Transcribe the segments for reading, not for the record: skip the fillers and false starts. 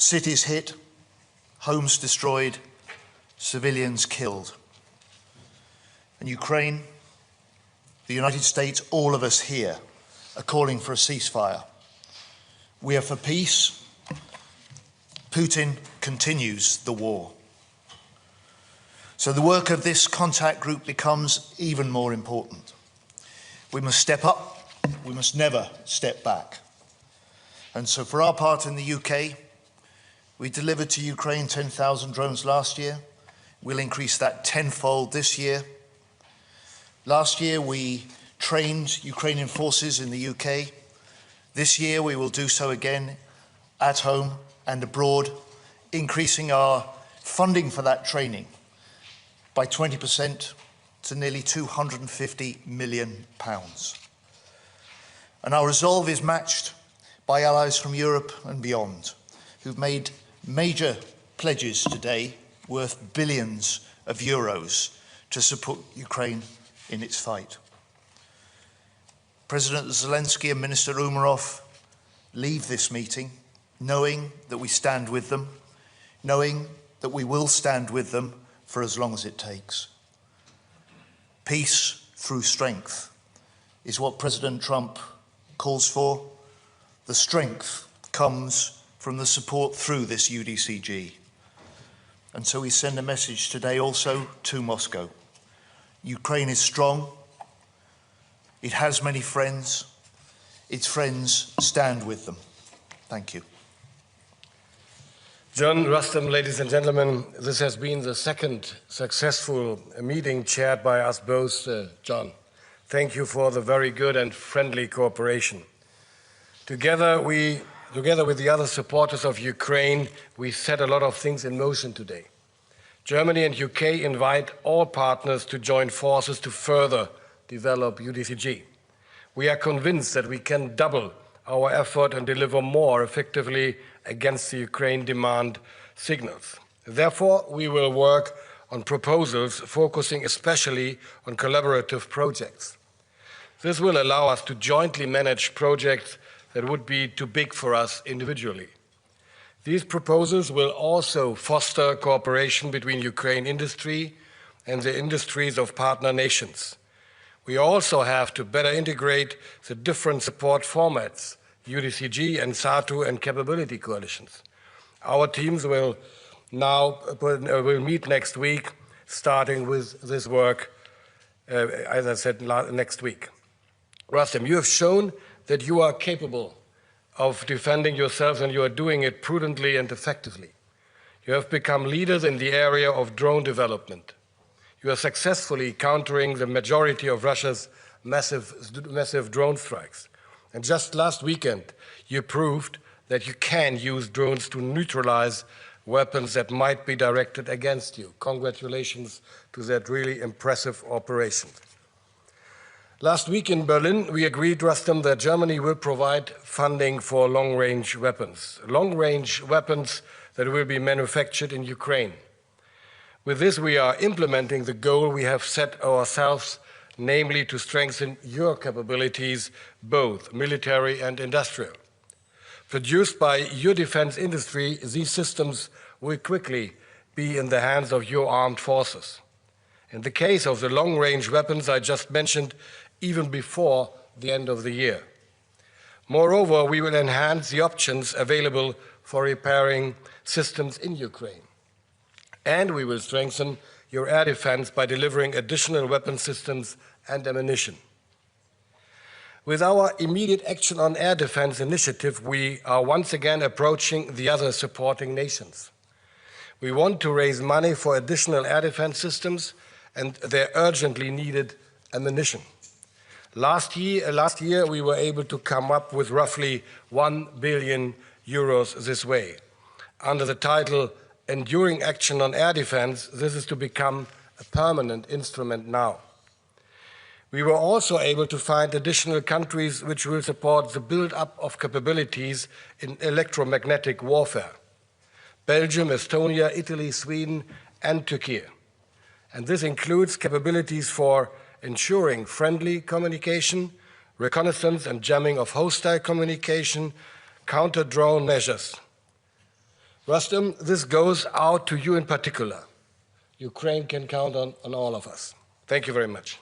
Cities hit, homes destroyed, civilians killed. And Ukraine, the United States, all of us here are calling for a ceasefire. We are for peace. Putin continues the war. So the work of this contact group becomes even more important. We must step up, we must never step back. And so for our part in the UK, we delivered to Ukraine 10,000 drones last year. We'll increase that tenfold this year. Last year we trained Ukrainian forces in the UK. This year we will do so again at home and abroad, increasing our funding for that training by 20% to nearly £250 million. And our resolve is matched by allies from Europe and beyond, who've made major pledges today worth billions of euros to support Ukraine in its fight. President Zelensky and Minister Umerov leave this meeting knowing that we stand with them, knowing that we will stand with them for as long as it takes. Peace through strength is what President Trump calls for. The strength comes from the support through this UDCG. And so we send a message today also to Moscow. Ukraine is strong. It has many friends. Its friends stand with them. Thank you. John, Rustem, ladies and gentlemen, this has been the second successful meeting chaired by us both, John. Thank you for the very good and friendly cooperation. Together with the other supporters of Ukraine, we set a lot of things in motion today. Germany and UK invite all partners to join forces to further develop UDCG. We are convinced that we can double our effort and deliver more effectively against the Ukraine demand signals. Therefore, we will work on proposals focusing especially on collaborative projects. This will allow us to jointly manage projects that would be too big for us individually. These proposals will also foster cooperation between Ukraine industry and the industries of partner nations. We also have to better integrate the different support formats, UDCG and SATU and capability coalitions. Our teams will meet next week, starting with this work, as I said, next week. Rustem, you have shown that you are capable of defending yourselves, and you are doing it prudently and effectively. You have become leaders in the area of drone development. You are successfully countering the majority of Russia's massive drone strikes. And just last weekend, you proved that you can use drones to neutralize weapons that might be directed against you. Congratulations to that really impressive operation. Last week in Berlin, we agreed, Rustem, that Germany will provide funding for long-range weapons that will be manufactured in Ukraine. With this, we are implementing the goal we have set ourselves, namely to strengthen your capabilities, both military and industrial. Produced by your defense industry, these systems will quickly be in the hands of your armed forces. In the case of the long-range weapons I just mentioned, even before the end of the year. Moreover, we will enhance the options available for repairing systems in Ukraine. And we will strengthen your air defense by delivering additional weapon systems and ammunition. With our immediate action on air defense initiative, we are once again approaching the other supporting nations. We want to raise money for additional air defense systems and their urgently needed ammunition. Last year, we were able to come up with roughly €1 billion this way. Under the title Enduring Action on Air Defense, this is to become a permanent instrument now. We were also able to find additional countries which will support the build-up of capabilities in electromagnetic warfare. Belgium, Estonia, Italy, Sweden, and Turkey. And this includes capabilities for ensuring friendly communication, reconnaissance and jamming of hostile communication, counter-drone measures. Rustem, this goes out to you in particular. Ukraine can count on all of us. Thank you very much.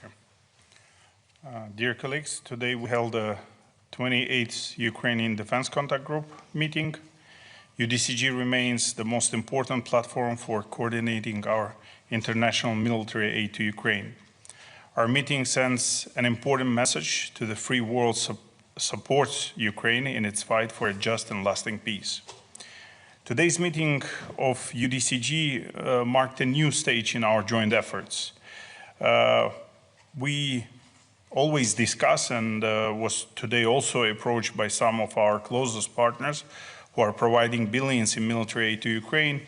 Thank you. Dear colleagues, today we held a 28th Ukrainian Defense Contact Group meeting. UDCG remains the most important platform for coordinating our international military aid to Ukraine. Our meeting sends an important message to the free world supports Ukraine in its fight for a just and lasting peace. Today's meeting of UDCG marked a new stage in our joint efforts. We always discuss and was today also approached by some of our closest partners who are providing billions in military aid to Ukraine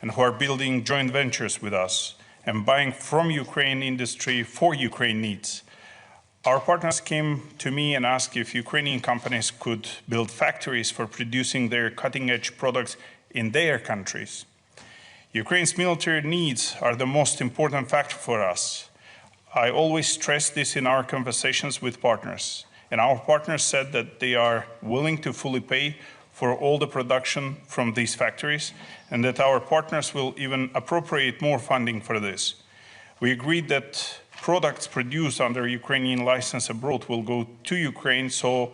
and who are building joint ventures with us and buying from Ukraine industry for Ukraine needs. Our partners came to me and asked if Ukrainian companies could build factories for producing their cutting-edge products in their countries. Ukraine's military needs are the most important factor for us. I always stress this in our conversations with partners, and our partners said that they are willing to fully pay for all the production from these factories, and that our partners will even appropriate more funding for this. We agreed that products produced under Ukrainian license abroad will go to Ukraine so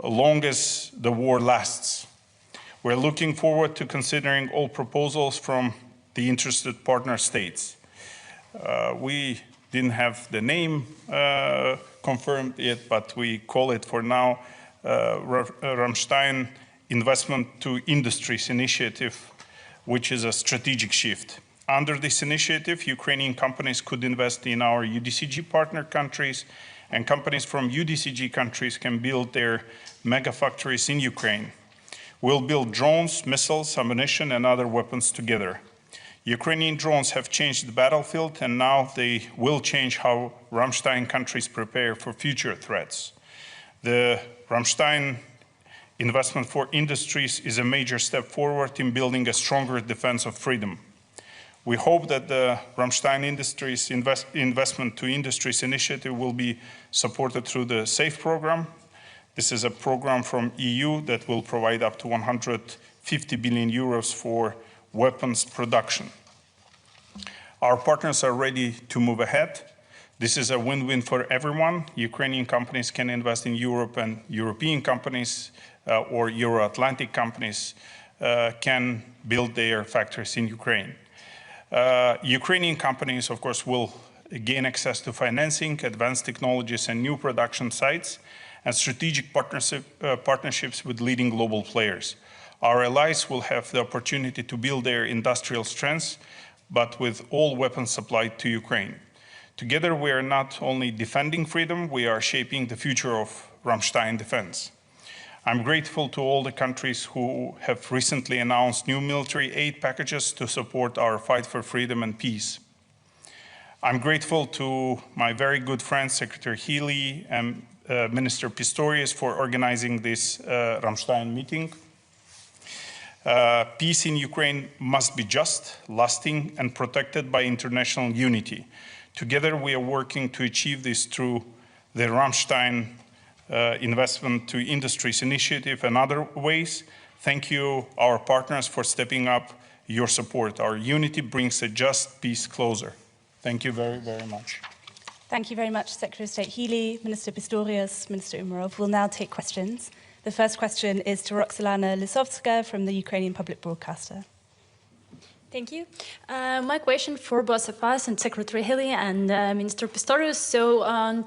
long as the war lasts. We're looking forward to considering all proposals from the interested partner states. We didn't have the name confirmed yet, but we call it for now Rammstein Investment to Industries Initiative, which is a strategic shift. Under this initiative, Ukrainian companies could invest in our UDCG partner countries, and companies from UDCG countries can build their mega factories in Ukraine. We'll build drones, missiles, ammunition, and other weapons together. Ukrainian drones have changed the battlefield, and now they will change how Rammstein countries prepare for future threats. The Rammstein Investment for Industries is a major step forward in building a stronger defense of freedom. We hope that the Rammstein Industries Investment to Industries initiative will be supported through the SAFE program. This is a program from EU that will provide up to 150 billion euros for weapons production. Our partners are ready to move ahead. This is a win-win for everyone. Ukrainian companies can invest in Europe, and European companies or Euro-Atlantic companies can build their factories in Ukraine. Ukrainian companies, of course, will gain access to financing, advanced technologies, and new production sites, and strategic partnerships with leading global players. Our allies will have the opportunity to build their industrial strengths, but with all weapons supplied to Ukraine. Together, we are not only defending freedom, we are shaping the future of Rammstein defense. I'm grateful to all the countries who have recently announced new military aid packages to support our fight for freedom and peace. I'm grateful to my very good friend, Secretary Healy, and Minister Pistorius for organizing this Rammstein meeting. Peace in Ukraine must be just, lasting, and protected by international unity. Together, we are working to achieve this through the Rammstein Investment to Industries initiative and other ways. Thank you, our partners, for stepping up your support. Our unity brings a just peace closer. Thank you very, very much. Thank you very much, Secretary of State Healy, Minister Pistorius, Minister Umerov. We'll now take questions. The first question is to Roxolana Lisovska from the Ukrainian Public Broadcaster. Thank you. My question for both of us and Secretary Healy and Minister Pistorius. So on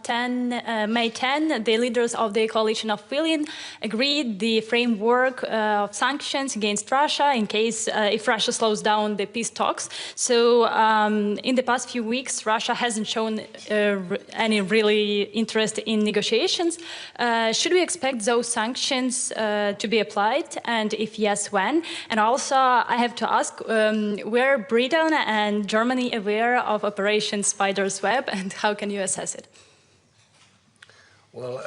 May 10, the leaders of the coalition of willing agreed the framework of sanctions against Russia in case if Russia slows down the peace talks. So in the past few weeks, Russia hasn't shown any really interest in negotiations. Should we expect those sanctions to be applied? And if yes, when? And also, I have to ask, were Britain and Germany aware of Operation Spider's Web, and how can you assess it? Well,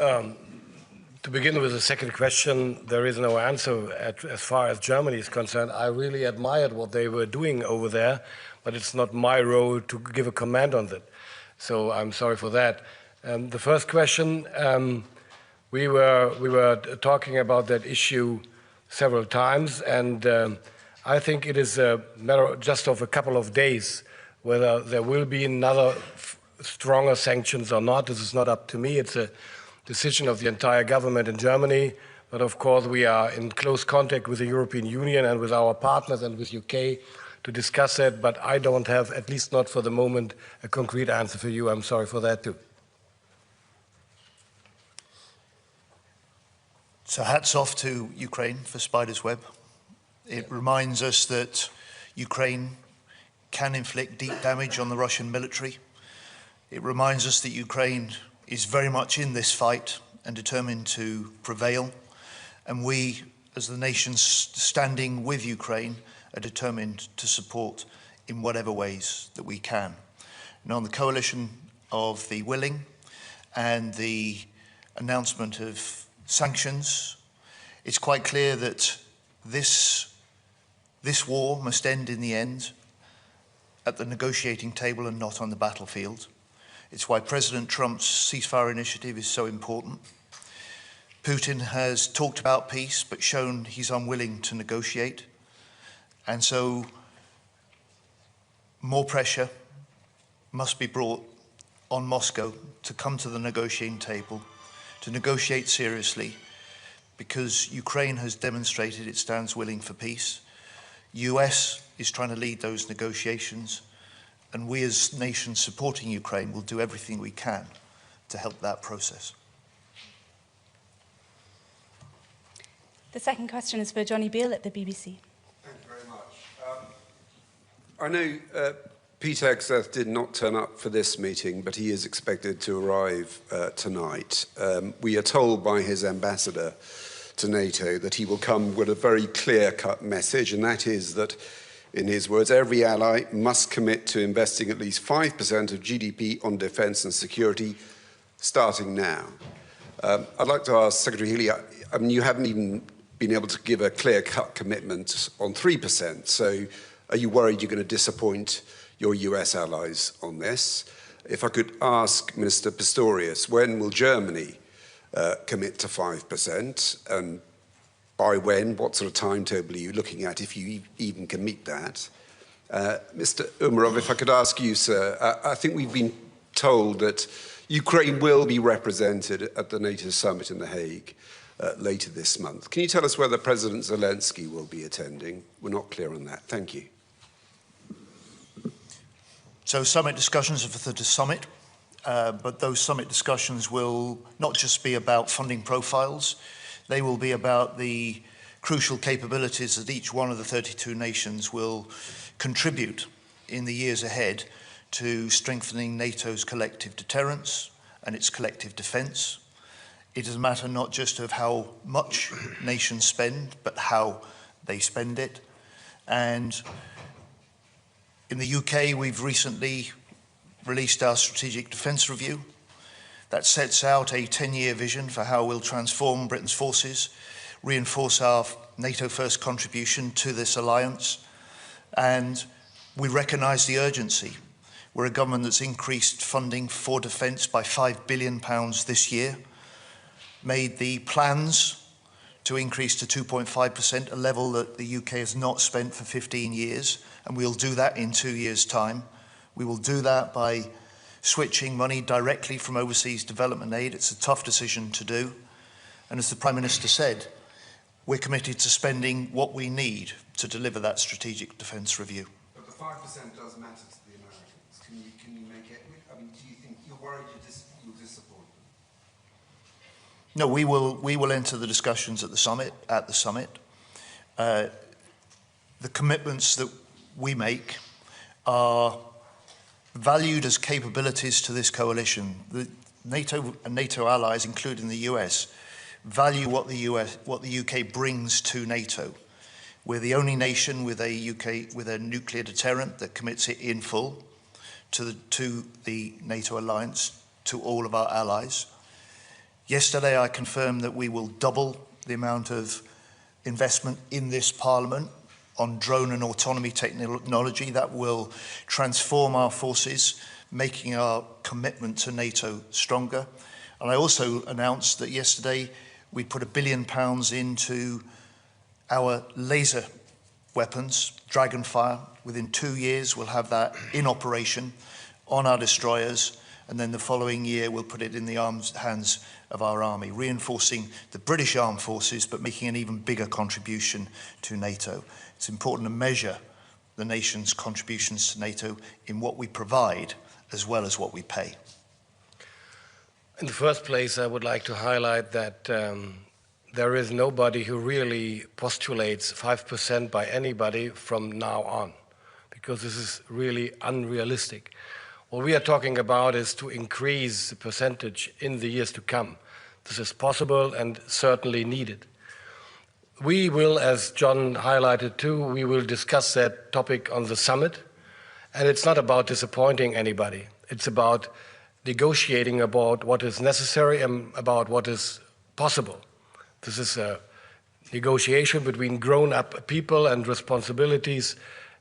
to begin with the second question, there is no answer as far as Germany is concerned. I really admired what they were doing over there, but it's not my role to give a comment on that. So I'm sorry for that. The first question, we were talking about that issue several times, and I think it is a matter just of a couple of days whether there will be another stronger sanctions or not. This is not up to me. It's a decision of the entire government in Germany. But of course, we are in close contact with the European Union and with our partners and with UK to discuss it. But I don't have, at least not for the moment, a concrete answer for you. I'm sorry for that too. So hats off to Ukraine for Spider's Web. It reminds us that Ukraine can inflict deep damage on the Russian military. It reminds us that Ukraine is very much in this fight and determined to prevail. And we, as the nations standing with Ukraine, are determined to support in whatever ways that we can. And on the coalition of the willing and the announcement of sanctions, it's quite clear that this war must end in the end at the negotiating table and not on the battlefield. It's why President Trump's ceasefire initiative is so important. Putin has talked about peace, but shown he's unwilling to negotiate. And so more pressure must be brought on Moscow to come to the negotiating table, to negotiate seriously, because Ukraine has demonstrated it stands willing for peace. US is trying to lead those negotiations, and we as nations supporting Ukraine will do everything we can to help that process. The second question is for Johnny Beale at the BBC. Thank you very much. I know Pete Hegseth did not turn up for this meeting, but he is expected to arrive tonight. We are told by his ambassador to NATO that he will come with a very clear-cut message, and that is that, in his words, every ally must commit to investing at least 5% of GDP on defence and security, starting now. I'd like to ask Secretary Healy, I mean, you haven't even been able to give a clear-cut commitment on 3%, so are you worried you're going to disappoint your US allies on this? If I could ask Minister Pistorius, when will Germany commit to 5%, and by when? What sort of timetable are you looking at, if you even can meet that? Mr. Umerov, if I could ask you, sir, I think we've been told that Ukraine will be represented at the NATO summit in The Hague later this month. Can you tell us whether President Zelensky will be attending? We're not clear on that. Thank you. So summit discussions are for the summit, but those summit discussions will not just be about funding profiles, they will be about the crucial capabilities that each one of the 32 nations will contribute in the years ahead to strengthening NATO's collective deterrence and its collective defence. It is a matter not just of how much nations spend, but how they spend it. And in the UK, we've recently released our Strategic Defence Review that sets out a 10-year vision for how we'll transform Britain's forces, reinforce our NATO-first contribution to this alliance, and we recognise the urgency. We're a government that's increased funding for defence by £5 billion this year, made the plans to increase to 2.5%, a level that the UK has not spent for 15 years, and we'll do that in 2 years' time. We will do that by switching money directly from overseas development aid. It's a tough decision to do. And as the Prime Minister said, we're committed to spending what we need to deliver that strategic defence review. But the 5% does matter to the Americans. Can you make it? I mean, do you think you're worried you'll disappoint them? No, we will enter the discussions at the summit. The commitments that we make are valued as capabilities to this coalition. The NATO and NATO allies, including the US, value what the UK brings to NATO. We're the only nation with a nuclear deterrent that commits it in full to the NATO alliance, to all of our allies. Yesterday, I confirmed that we will double the amount of investment in this Parliament on drone and autonomy technology that will transform our forces, making our commitment to NATO stronger. And I also announced that yesterday we put £1 billion into our laser weapons, Dragonfire, within 2 years we'll have that in operation on our destroyers, and then the following year we'll put it in the hands of our army, reinforcing the British armed forces but making an even bigger contribution to NATO. It's important to measure the nation's contributions to NATO in what we provide as well as what we pay. In the first place, I would like to highlight that there is nobody who really postulates 5% by anybody from now on, because this is really unrealistic. What we are talking about is to increase the percentage in the years to come. This is possible and certainly needed. We will, as John highlighted too, we will discuss that topic on the summit. And it's not about disappointing anybody. It's about negotiating about what is necessary and about what is possible. This is a negotiation between grown-up people and responsibilities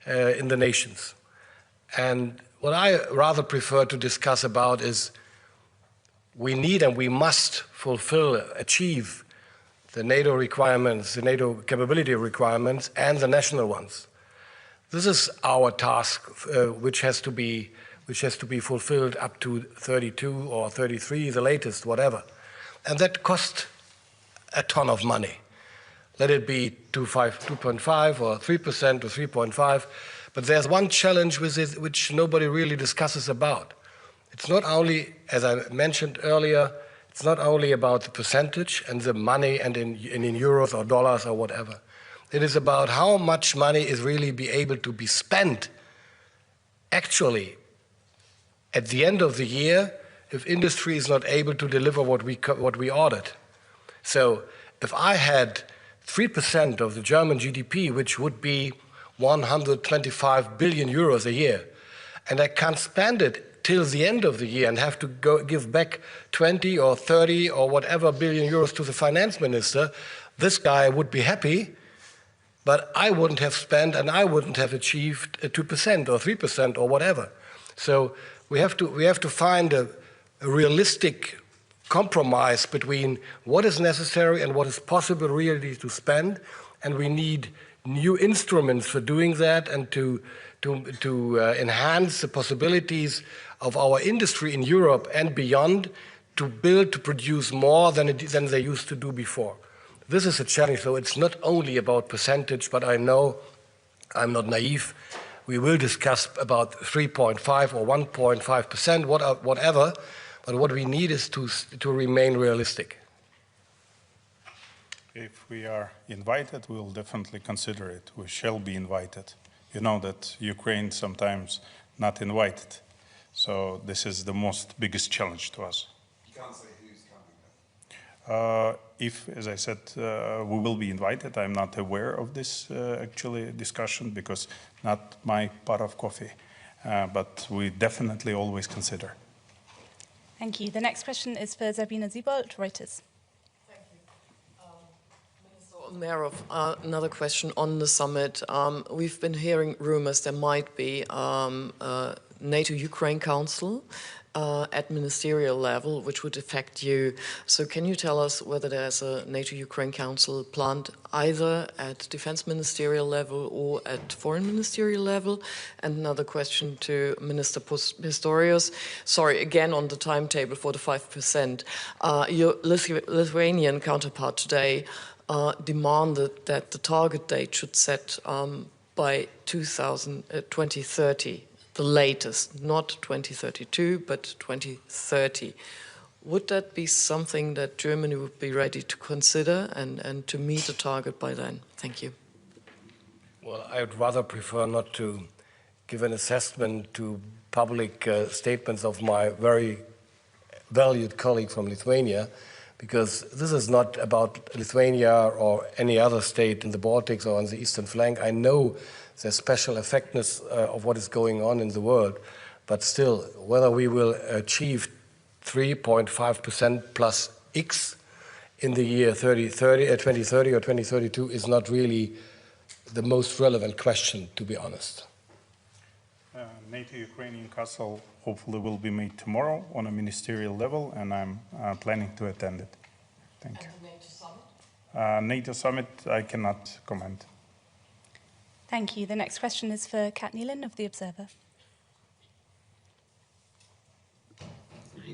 in the nations. And what I rather prefer to discuss about is we need and we must achieve the NATO requirements, the NATO capability requirements, and the national ones. This is our task, which has to be fulfilled up to 32 or 33, the latest, whatever. And that costs a ton of money. Let it be 2.5 or 3% or 3.5. But there's one challenge with it which nobody really discusses about. It's not only, as I mentioned earlier, it's not only about the percentage and the money and in euros or dollars or whatever. It is about how much money is really be able to be spent actually at the end of the year if industry is not able to deliver what we ordered. So if I had 3% of the German GDP, which would be 125 billion euros a year, and I can't spend it till the end of the year and have to give back 20 or 30 or whatever billion euros to the finance minister, this guy would be happy, but I wouldn't have spent and I wouldn't have achieved 2% or 3% or whatever. So we have to find a realistic compromise between what is necessary and what is possible really to spend, and we need new instruments for doing that and to enhance the possibilities of our industry in Europe and beyond to produce more than they used to do before. This is a challenge, so it's not only about percentage, but I know I'm not naive. We will discuss about 3.5 or 1.5%, whatever, but what we need is to remain realistic. If we are invited, we will definitely consider it. We shall be invited. You know that Ukraine sometimes not invited. So this is the biggest challenge to us. You can't say who's coming. If, as I said, we will be invited, I'm not aware of this actually discussion because not my pot of coffee, but we definitely always consider. Thank you. The next question is for Sabina Siebold, Reuters. Thank you. Minister Umerov, another question on the summit. We've been hearing rumors there might be a NATO-Ukraine Council at ministerial level, which would affect you. So can you tell us whether there's a NATO-Ukraine Council planned either at defense ministerial level or at foreign ministerial level? And another question to Minister Pistorius. Sorry, again on the timetable for the 5%. Your Lithuanian counterpart today demanded that the target date should set by 2030. The latest, not 2032, but 2030. Would that be something that Germany would be ready to consider and to meet a target by then? Thank you. Well, I would rather prefer not to give an assessment to public statements of my very valued colleague from Lithuania, because this is not about Lithuania or any other state in the Baltics or on the eastern flank. I know the special effectiveness of what is going on in the world, but still, whether we will achieve 3.5% plus X in the year 2030 or 2032 is not really the most relevant question, to be honest. NATO-Ukrainian Council hopefully will be made tomorrow on a ministerial level, and I'm planning to attend it. Thank you. And the NATO summit? NATO summit, I cannot comment. Thank you. The next question is for Kat Nealon of The Observer.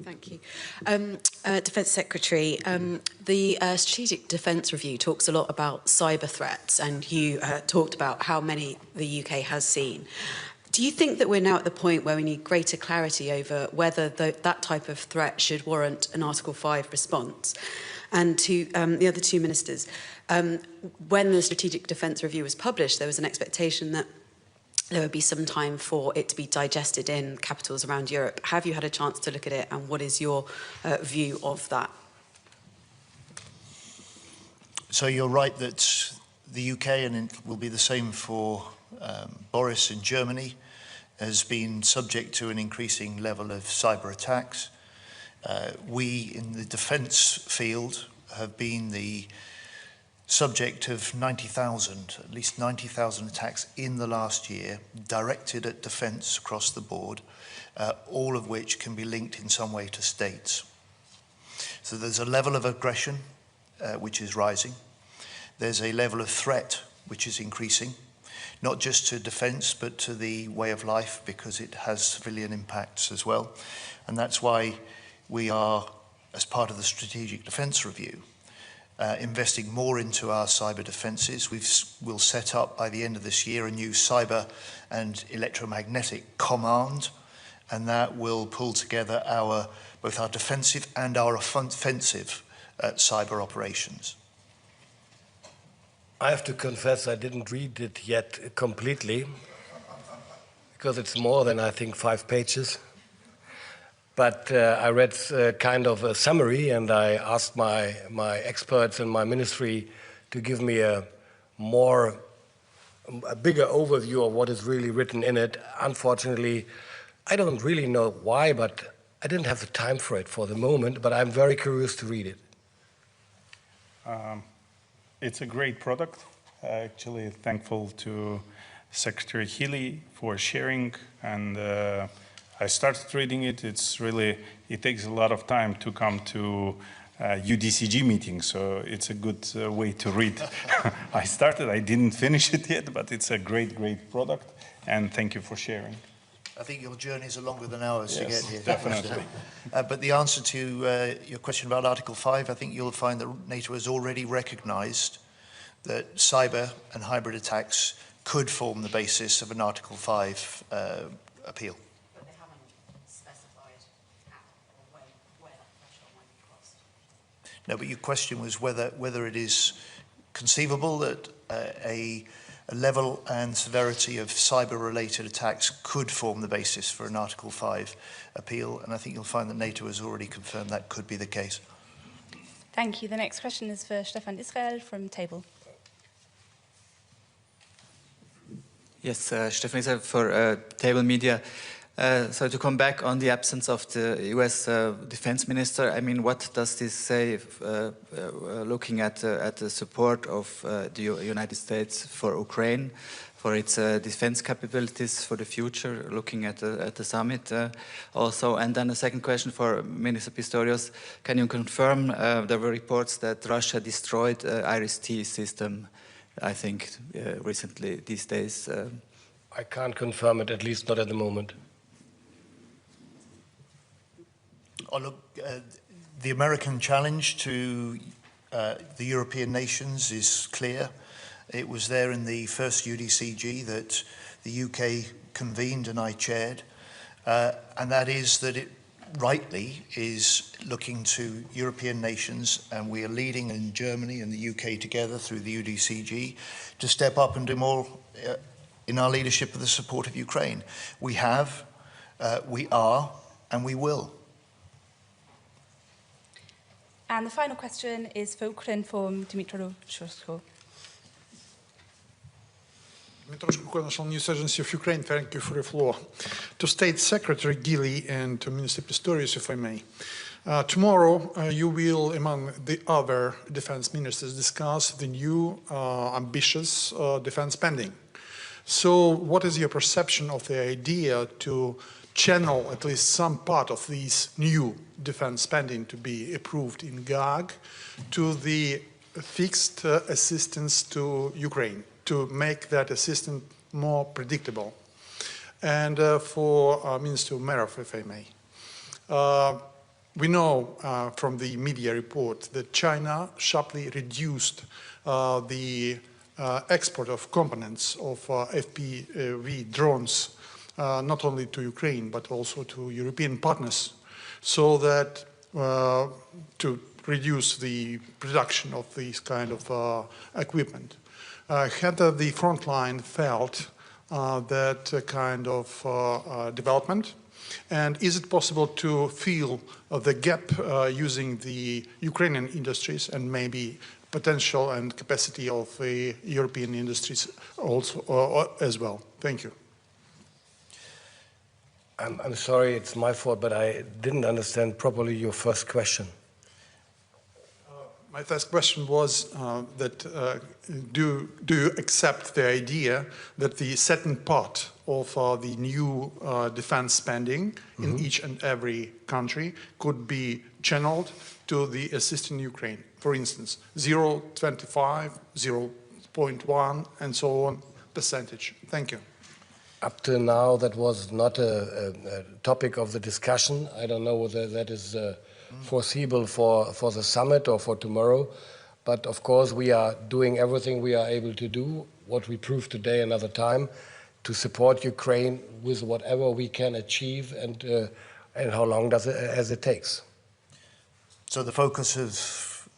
Thank you. Defence Secretary, the Strategic Defence Review talks a lot about cyber threats, and you talked about how many the UK has seen. Do you think that we're now at the point where we need greater clarity over whether that type of threat should warrant an Article 5 response? And to the other two ministers, when the Strategic Defence Review was published, there was an expectation that there would be some time for it to be digested in capitals around Europe. Have you had a chance to look at it, and what is your view of that? So you're right that the UK, and it will be the same for Boris in Germany, has been subject to an increasing level of cyber attacks. We in the defence field have been the subject of 90,000, at least 90,000 attacks in the last year, directed at defence across the board, all of which can be linked in some way to states. So there's a level of aggression which is rising. There's a level of threat which is increasing, not just to defence but to the way of life, because it has civilian impacts as well. And that's why we are, as part of the Strategic Defence Review, investing more into our cyber defences. We'll set up by the end of this year a new cyber and electromagnetic command, and that will pull together both our defensive and our offensive cyber operations. I have to confess I didn't read it yet completely, because it's more than, I think, 5 pages. But I read kind of a summary, and I asked my experts in my ministry to give me a bigger overview of what is really written in it. Unfortunately, I don't really know why, but I didn't have the time for it for the moment, but I'm very curious to read it. It's a great product. Actually, thankful to Secretary Healy for sharing, and I started reading it. It takes a lot of time to come to UDCG meetings, so it's a good way to read. I didn't finish it yet, but it's a great, great product, and thank you for sharing. I think your journeys are longer than ours to get here. Definitely. But the answer to your question about Article 5, I think you'll find that NATO has already recognised that cyber and hybrid attacks could form the basis of an Article 5 appeal. But they haven't specified how or where that threshold might be crossed. No, but your question was whether it is conceivable that a level and severity of cyber-related attacks could form the basis for an Article 5 appeal, and I think you'll find that NATO has already confirmed that could be the case. Thank you. The next question is for Stefan Israel from Table. Yes, Stefan Israel for Table Media. So to come back on the absence of the US defense minister, I mean, what does this say looking at the support of the United States for Ukraine, for its defense capabilities for the future, looking at the summit also? And then a second question for Minister Pistorius. Can you confirm there were reports that Russia destroyed IRIS-T system, I think, recently, these days? I can't confirm it, at least not at the moment. Oh, look, the American challenge to the European nations is clear. It was there in the first UDCG that the UK convened and I chaired, and that is that it rightly is looking to European nations, and we are leading in Germany and the UK together through the UDCG to step up and do more in our leadership of the support of Ukraine. We have, we are, and we will. And the final question is for Ukraine from Dmytro Shursko. Dmytro Shursko, National News Agency of Ukraine, thank you for the floor. To State Secretary Gili and to Minister Pistorius, if I may. Tomorrow, you will, among the other defense ministers, discuss the new ambitious defense spending. So what is your perception of the idea to channel at least some part of these new defense spending to be approved in Gag to the fixed assistance to Ukraine, to make that assistance more predictable. And for Minister Umerov, if I may. We know from the media report that China sharply reduced the export of components of FPV drones, not only to Ukraine, but also to European partners, so that to reduce the production of these kind of equipment. Had the front line felt that kind of development? And is it possible to fill the gap using the Ukrainian industries and maybe potential and capacity of the European industries also as well? Thank you. I'm sorry, it's my fault, but I didn't understand properly your first question. My first question was that do you accept the idea that the certain part of the new defense spending in each and every country could be channeled to the assistance Ukraine? For instance, 0.25, 0.1, and so on percentage. Thank you. Up till now, that was not a topic of the discussion. I don't know whether that is foreseeable for the summit or for tomorrow. But of course, we are doing everything we are able to do, what we proved today another time, to support Ukraine with whatever we can achieve and how long as it takes. So the focus of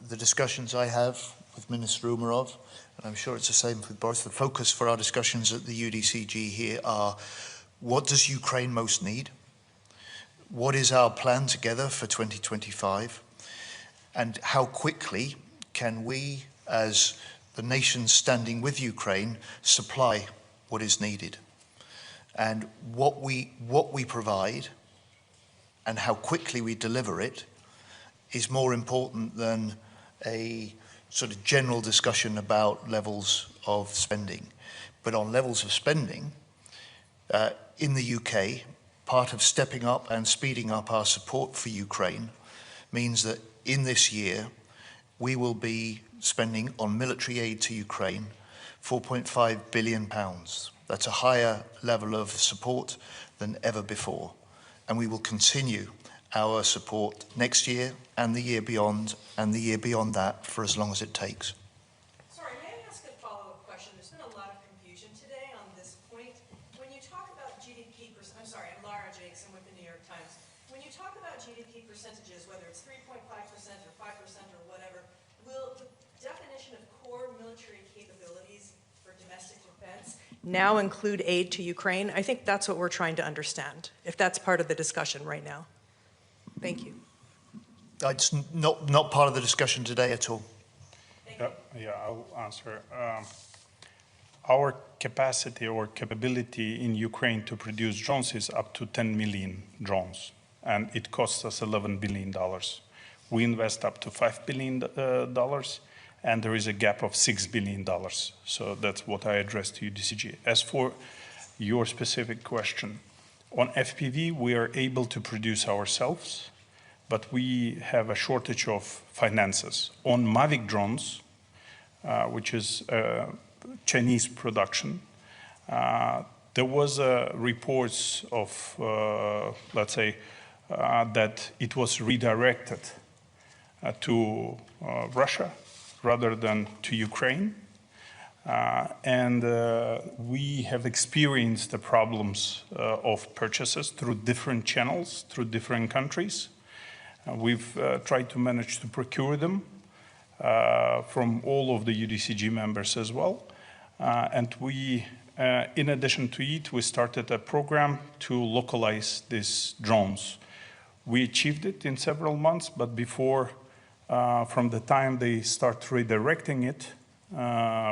the discussions I have with Minister Umerov, and I'm sure it's the same with Boris, the focus for our discussions at the UDCG here are what does Ukraine most need? What is our plan together for 2025? And how quickly can we, as the nations standing with Ukraine, supply what is needed? And what we provide and how quickly we deliver it is more important than a sort of general discussion about levels of spending. But on levels of spending, in the UK, part of stepping up and speeding up our support for Ukraine means that in this year, we will be spending on military aid to Ukraine £4.5 billion. That's a higher level of support than ever before. And we will continue our support next year and the year beyond and the year beyond that for as long as it takes. Sorry, may I ask a follow-up question? There's been a lot of confusion today on this point. When you talk about GDP, I'm sorry, I'm Lara Jakes, I'm with the New York Times. When you talk about GDP percentages, whether it's 3.5% or 5% or whatever, will the definition of core military capabilities for domestic defense now include aid to Ukraine? I think that's what we're trying to understand, if that's part of the discussion right now. Thank you. It's not part of the discussion today at all. Yeah, I'll answer. Our capacity or capability in Ukraine to produce drones is up to 10 million drones, and it costs us $11 billion. We invest up to $5 billion, and there is a gap of $6 billion. So that's what I addressed to UDCG. As for your specific question, on FPV, we are able to produce ourselves, but we have a shortage of finances. On Mavic drones, which is Chinese production, there was reports of, let's say, that it was redirected to Russia rather than to Ukraine. And we have experienced the problems of purchases through different channels, through different countries. We've tried to manage to procure them from all of the UDCG members as well. And we, in addition to it, we started a program to localize these drones. We achieved it in several months, but before, from the time they start redirecting it,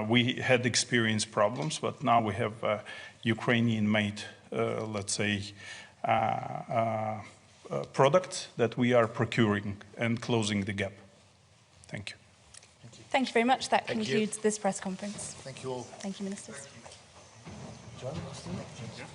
we had experienced problems, but now we have Ukrainian-made, let's say, products that we are procuring and closing the gap. Thank you. Thank you very much. That concludes this press conference. Thank you all. Thank you, Ministers. John? Thank you.